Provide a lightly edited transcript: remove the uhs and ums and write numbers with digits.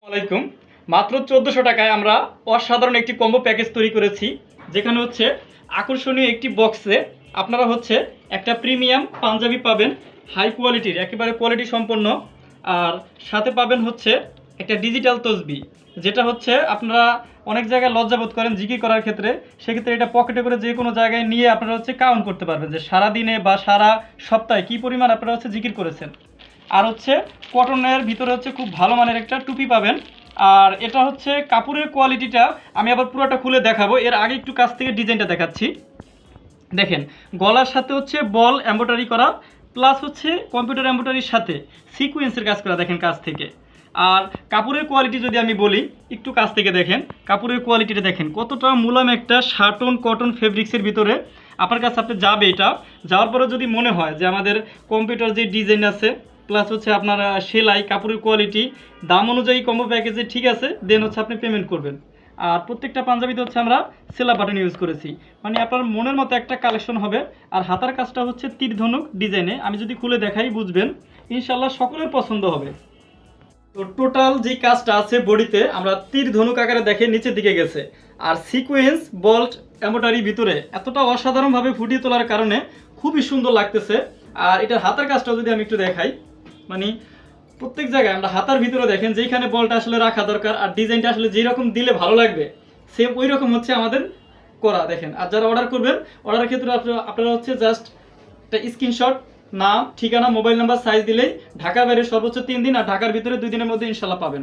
আলাইকুম। মাত্র ১৪০০ টাকায় আমরা অসাধারণ একটি কম্বো প্যাকেজ তৈরি করেছি, যেখানে হচ্ছে আকর্ষণীয় একটি বক্সে আপনারা হচ্ছে একটা প্রিমিয়াম পাঞ্জাবি পাবেন, হাই কোয়ালিটির, একেবারে কোয়ালিটি সম্পন্ন। আর সাথে পাবেন হচ্ছে একটা ডিজিটাল তসবি, যেটা হচ্ছে আপনারা অনেক জায়গায় লজ্জাবোধ করেন জিকির করার ক্ষেত্রে। সেক্ষেত্রে এটা পকেটে করে যে কোনো জায়গায় নিয়ে আপনারা হচ্ছে কাউন্ট করতে পারবেন যে সারা দিনে বা সারা সপ্তাহে কী পরিমাণ আপনারা হচ্ছে জিকির করেছেন। আর হচ্ছে কটনের ভিতরে হচ্ছে খুব ভালো মানের একটা টুপি পাবেন। আর এটা হচ্ছে কাপড়ের কোয়ালিটিটা আমি আবার পুরোটা খুলে দেখাবো, এর আগে একটু কাছ থেকে ডিজাইনটা দেখাচ্ছি। দেখেন, গলার সাথে হচ্ছে বল এমব্রয়ডারি করা, প্লাস হচ্ছে কম্পিউটার এমব্রয়ডারির সাথে সিকোয়েন্সের কাজ করা, দেখেন কাছ থেকে। আর কাপড়ের কোয়ালিটি যদি আমি বলি, একটু কাছ থেকে দেখেন কাপড়ের কোয়ালিটিটা, দেখেন কতটা মুলায়ম একটা শার্টন কটন ফেব্রিক্সের ভিতরে আপনার কাছে আপনি যাবে। এটা যাওয়ার পরে যদি মনে হয় যে আমাদের কম্পিউটার যে ডিজাইন আছে, প্লাস হচ্ছে আপনার সেলাই, কাপড়ের কোয়ালিটি, দাম অনুযায়ী কম্বো প্যাকেজে ঠিক আছে, দেন হচ্ছে আপনি পেমেন্ট করবেন। আর প্রত্যেকটা পাঞ্জাবিতে হচ্ছে আমরা সেলা বাটন ইউজ করেছি, মানে আপনার মনের মতো একটা কালেকশন হবে। আর হাতার কাজটা হচ্ছে তীর ধনুক ডিজাইনে, আমি যদি খুলে দেখাই বুঝবেন, ইনশাল্লাহ সকলের পছন্দ হবে। তো টোটাল যে কাজটা আছে বডিতে, আমরা তীর ধনুক আকারে দেখে নিচের দিকে গেছে। আর সিকোয়েন্স বল্ট এমব্রয়ডারি ভিতরে এতটা অসাধারণভাবে ফুটিয়ে তোলার কারণে খুবই সুন্দর লাগতেছে। আর এটার হাতার কাজটাও যদি আমি একটু দেখাই, মানে প্রত্যেক জায়গায় আমরা হাতার ভিতরে দেখেন যেইখানে বলটা আসলে রাখা দরকার আর ডিজাইনটা আসলে যেই রকম দিলে ভালো লাগবে, সেম ওই রকম হচ্ছে আমাদের করা, দেখেন। আর যারা অর্ডার করবেন, অর্ডারের ক্ষেত্রে আপনারা হচ্ছে জাস্ট একটা স্ক্রিনশট, নাম, ঠিকানা, মোবাইল নাম্বার, সাইজ দিলেই ঢাকার বাইরে সর্বোচ্চ 3 দিন আর ঢাকার ভিতরে 2 দিনের মধ্যে ইনশাল্লাহ পাবেন।